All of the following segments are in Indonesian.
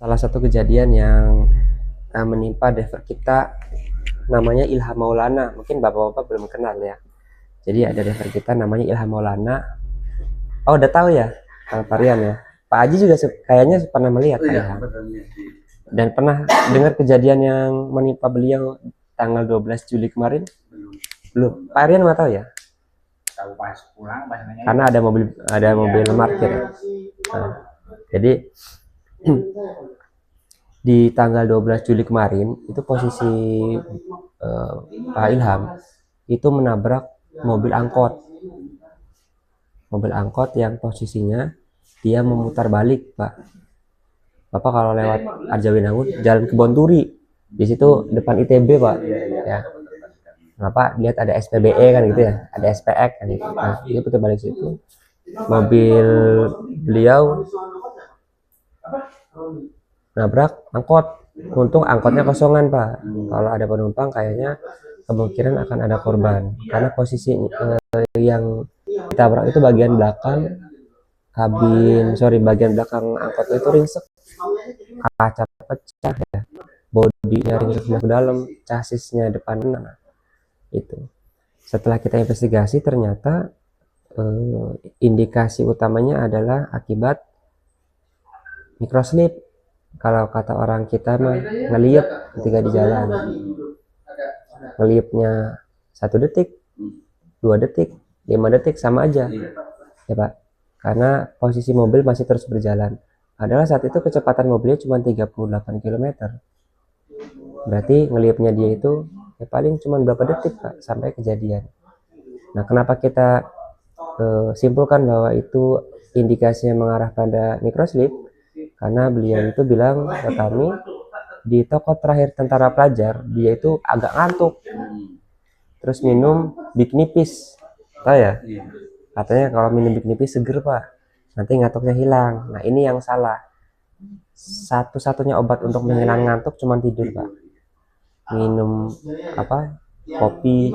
salah satu kejadian yang menimpa driver kita namanya Ilham Maulana. Mungkin bapak-bapak belum kenal ya. Jadi ada driver kita namanya Ilham Maulana. Oh, udah tahu ya, Varian ya. Pak Haji juga kayaknya pernah melihat Pak Ilham. Dan pernah dengar kejadian yang menimpa beliau tanggal 12 Juli kemarin? Belum. Pak Arian nggak tahu ya? Tahu pas pulang karena ada mobil parkir ya. Nah, jadi di tanggal 12 Juli kemarin itu posisi Pak Ilham itu menabrak mobil angkot yang posisinya dia memutar balik, Pak. Bapak kalau lewat Arjawinangun jalan Kebonturi, di situ depan ITB, Pak. Ya. Kenapa lihat ada SPBE kan gitu ya, ada SPX kan gitu. Nah, dia putar balik situ. Mobil beliau nabrak angkot. Untung angkotnya kosongan, Pak. Kalau ada penumpang kayaknya kemungkinan akan ada korban. Karena posisi yang ditabrak itu bagian belakang bagian belakang angkot itu ringsek. Kaca pecah ya. Bodinya ringsek ke dalam, chassisnya depan. Nah, itu. Setelah kita investigasi ternyata indikasi utamanya adalah akibat microslip. Kalau kata orang kita mah ngeliep ketika di jalan. Ngeliepnya 1 detik, 2 detik, 5 detik sama aja. Ya, Pak. Karena posisi mobil masih terus berjalan. Adalah saat itu kecepatan mobilnya cuma 38 km. Berarti ngeliepnya dia itu ya paling cuma berapa detik, Pak, sampai kejadian. Nah, kenapa kita simpulkan bahwa itu indikasinya mengarah pada microslip? Karena beliau itu bilang ke kami di toko terakhir tentara pelajar dia itu agak ngantuk, terus minum Big Nipis, tahu ya? Katanya kalau minum Big Nipis seger, Pak, nanti ngantuknya hilang. Nah, ini yang salah. Satu-satunya obat untuk menghilangkan ngantuk cuma tidur, Pak. Minum kopi,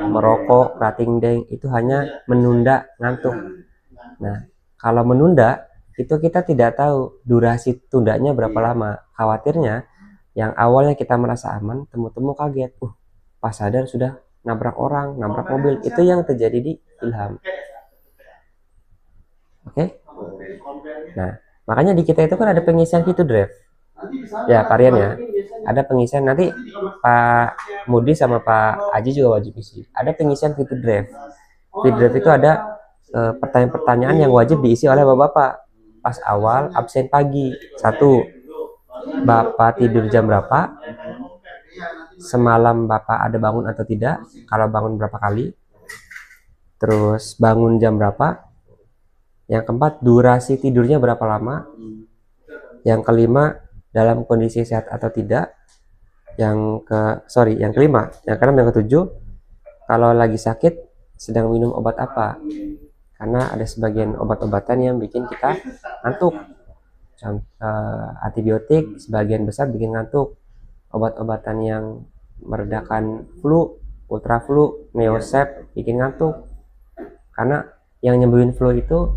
merokok, kerating deng itu hanya menunda ngantuk. Nah, kalau menunda itu kita tidak tahu durasi tundanya berapa lama. Khawatirnya yang awalnya kita merasa aman, temu-temu kaget, pas sadar sudah nabrak orang, nabrak mobil. Itu yang terjadi di Ilham. Oke? Nah, makanya di kita itu kan ada pengisian fitur drive. Ya, Varian ya. Ada pengisian, nanti Pak Mudi sama Pak Aji juga wajib isi. Ada pengisian fitur drive. Fitur drive itu ada pertanyaan-pertanyaan yang wajib diisi oleh Bapak. Pas awal absen pagi. 1. Bapak tidur jam berapa? Semalam Bapak ada bangun atau tidak? Kalau bangun berapa kali? Terus bangun jam berapa? Yang keempat, durasi tidurnya berapa lama? Yang kelima, dalam kondisi sehat atau tidak? Yang kelima, yang keenam, yang ketujuh, kalau lagi sakit sedang minum obat apa? Karena ada sebagian obat-obatan yang bikin kita ngantuk. Antibiotik sebagian besar bikin ngantuk. Obat-obatan yang meredakan flu, ultraflu, neosep bikin ngantuk. Karena yang nyembuhin flu itu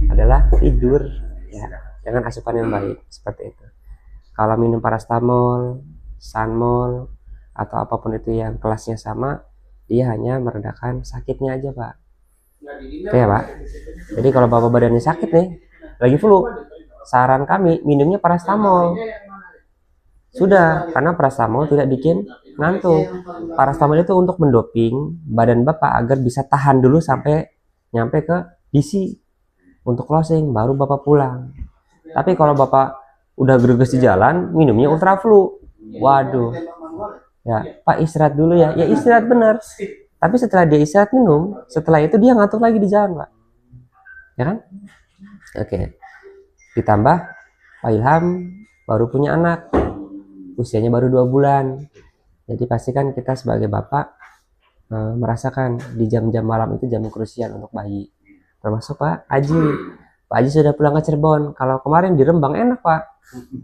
adalah tidur, ya, dengan asupan yang baik seperti itu. Kalau minum paracetamol, Sanmol, atau apapun itu yang kelasnya sama, dia hanya meredakan sakitnya aja, Pak. Oke ya, Pak. Jadi kalau bapak badannya sakit nih, lagi flu, saran kami minumnya paracetamol. Sudah, karena paracetamol tidak bikin ngantuk. Paracetamol itu untuk mendoping badan bapak agar bisa tahan dulu sampai nyampe ke DC untuk closing, baru bapak pulang. Tapi kalau bapak udah greges di jalan, minumnya ultraflu. Waduh. Ya, Pak istirahat dulu ya. Ya istirahat benar. Tapi setelah dia istirahat minum, setelah itu dia ngantuk lagi di jalan, Pak. Ya kan? Oke. Ditambah Pak Ilham baru punya anak. Usianya baru 2 bulan. Jadi pastikan kita sebagai bapak merasakan di jam-jam malam itu jam krusial untuk bayi. Termasuk Pak Haji. Pak Haji sudah pulang ke Cirebon. Kalau kemarin di Rembang enak, Pak.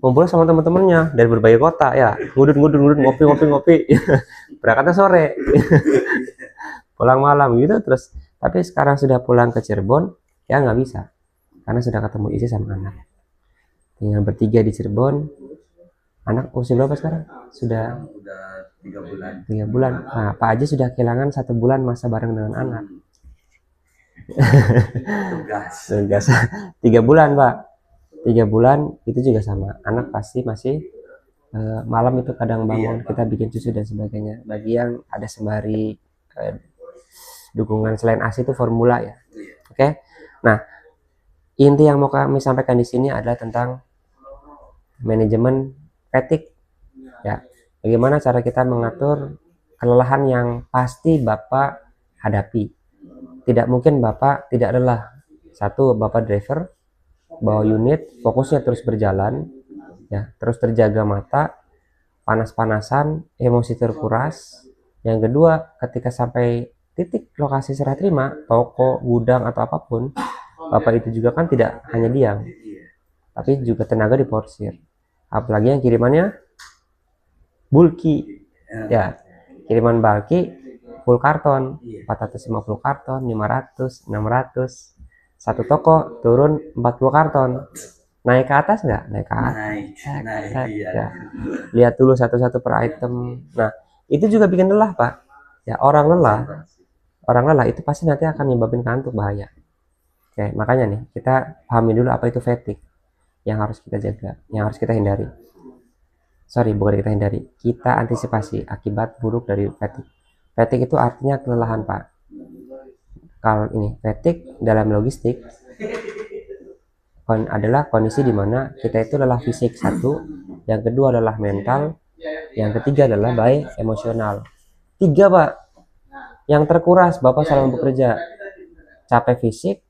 Ngumpul sama teman-temannya dari berbagai kota ya. Ngudut ngopi. Berangkatnya sore. Pulang malam gitu terus. Tapi sekarang sudah pulang ke Cirebon, ya nggak bisa. Karena sudah ketemu istri sama anak. tinggal bertiga di Cirebon. Anak usia berapa sekarang? Sudah Udah 3 bulan. 3 bulan. Nah, Pak Aji sudah kehilangan 1 bulan masa bareng dengan anak. Tugas 3 bulan, Pak. 3 bulan itu juga sama. Anak pasti masih malam itu kadang bangun, kita bikin susu dan sebagainya. Bagi yang ada sembari dukungan selain ASI itu formula ya. Oke. Nah, inti yang mau kami sampaikan di sini adalah tentang manajemen fatigue ya. Bagaimana cara kita mengatur kelelahan yang pasti Bapak hadapi. Tidak mungkin Bapak tidak lelah. Satu, Bapak driver, bawa unit, fokusnya terus berjalan ya, terus terjaga mata, panas-panasan, emosi terkuras. Yang kedua, ketika sampai titik lokasi serah terima, toko, gudang atau apapun, Bapak itu juga kan tidak hanya diam, tapi juga tenaga diporsir. Apalagi yang kirimannya bulky ya, kiriman bulky full karton, 450 karton, 500, 600, satu toko turun 40 karton. Naik ke atas nggak? Naik ke atas. Naik, Ya. Lihat dulu satu-satu per item. Nah, itu juga bikin lelah, Pak. Ya, orang lelah itu pasti nanti akan menyebabkan kantuk, bahaya. Oke, makanya nih kita pahami dulu apa itu fatigue yang harus kita jaga, yang harus kita hindari. Sorry, bukan kita hindari, kita antisipasi akibat buruk dari fatigue. Fatigue itu artinya kelelahan, Pak. Kalau ini fatigue dalam logistik adalah kondisi di mana kita itu lelah fisik satu, yang kedua adalah mental, yang ketiga adalah baik emosional. 3, Pak, yang terkuras Bapak selama bekerja: capek fisik,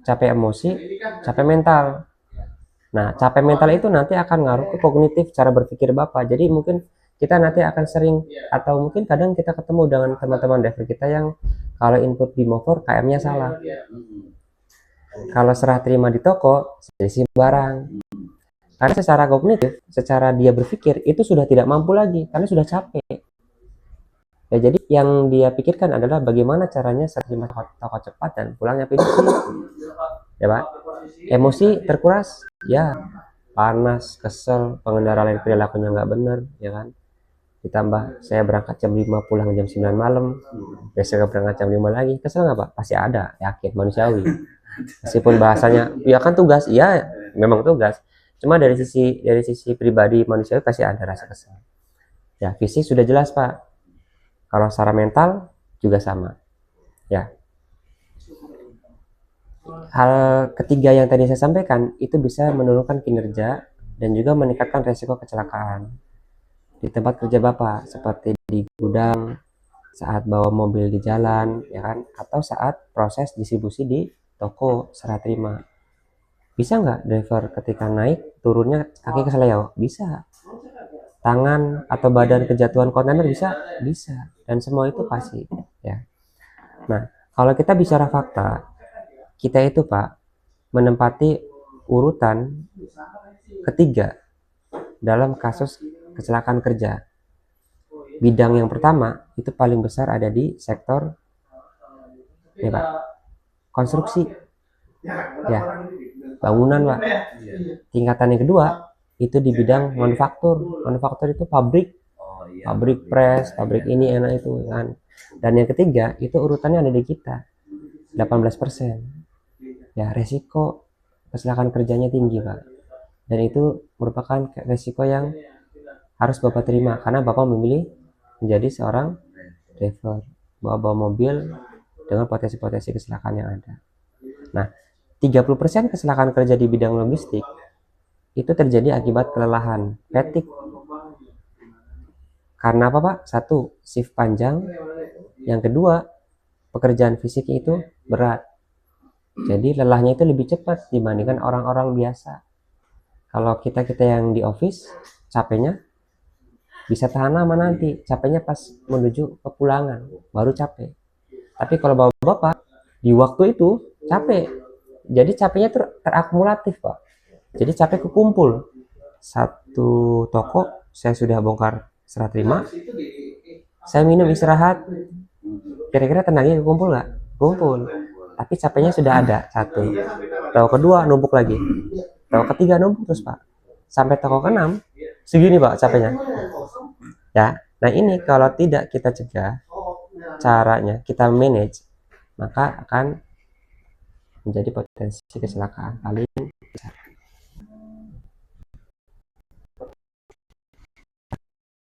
capek emosi, capek mental. Nah, capek mental itu nanti akan ngaruh ke kognitif cara berpikir Bapak. Jadi mungkin kita nanti akan sering, atau mungkin kadang kita ketemu dengan teman-teman driver kita yang kalau input di Mover KM-nya salah. Kalau serah terima di toko, selisih barang. Karena secara kognitif, secara dia berpikir, itu sudah tidak mampu lagi, karena sudah capek. Ya, jadi yang dia pikirkan adalah bagaimana caranya serah terima toko cepat dan pulangnya finishing. Ya, Pak. Emosi terkuras, ya, panas, kesel, pengendara lain perilakunya nggak benar, ya kan. Ditambah saya berangkat jam 5, pulang jam 9 malam, besok berangkat jam 5 lagi, kesel nggak, Pak? Pasti ada, yakin, manusiawi. Meskipun bahasanya ya kan tugas, iya memang tugas, cuma dari sisi pribadi manusia pasti ada rasa kesal. Ya, fisik sudah jelas, Pak. Kalau secara mental juga sama ya. Hal ketiga yang tadi saya sampaikan itu bisa menurunkan kinerja dan juga meningkatkan resiko kecelakaan di tempat kerja Bapak, seperti di gudang, saat bawa mobil di jalan ya kan, atau saat proses distribusi di toko serah terima. Bisa nggak driver ketika naik turunnya kaki keseleo? Bisa. Tangan atau badan kejatuhan kontainer? Bisa. Dan semua itu pasti ya. Nah, kalau kita bicara fakta, kita itu, Pak, menempati urutan ketiga dalam kasus kecelakaan kerja. Bidang yang pertama itu paling besar ada di sektor ya, Pak, konstruksi ya, bangunan, Pak. Tingkatan yang kedua itu di bidang manufaktur itu pabrik press, pabrik ini enak itu kan. Dan yang ketiga itu urutannya ada di kita 18% ya, resiko kecelakaan kerjanya tinggi, Pak, dan itu merupakan resiko yang harus Bapak terima karena Bapak memilih menjadi seorang driver, bawa mobil dengan potensi-potensi kecelakaan yang ada. Nah, 30% kecelakaan kerja di bidang logistik itu terjadi akibat kelelahan, fatigue. Karena apa, Pak? Satu, shift panjang. Yang kedua, pekerjaan fisik itu berat. Jadi lelahnya itu lebih cepat dibandingkan orang-orang biasa. Kalau kita yang di office, capeknya bisa tahan lama, nanti capeknya pas menuju ke pulangan baru capek. Tapi kalau Bapak di waktu itu capek, jadi capeknya terakumulatif, Pak. Jadi capek kekumpul. Satu toko saya sudah bongkar serah terima, saya minum istirahat, kira-kira tenaganya kekumpul nggak? Kumpul, tapi capeknya sudah ada. Satu, toko kedua numpuk lagi, toko ketiga numpuk terus, Pak. sampai toko ke-6 segini Pak capeknya ya. Nah ini kalau tidak kita cegah, caranya kita manage, maka akan menjadi potensi kecelakaan paling besar.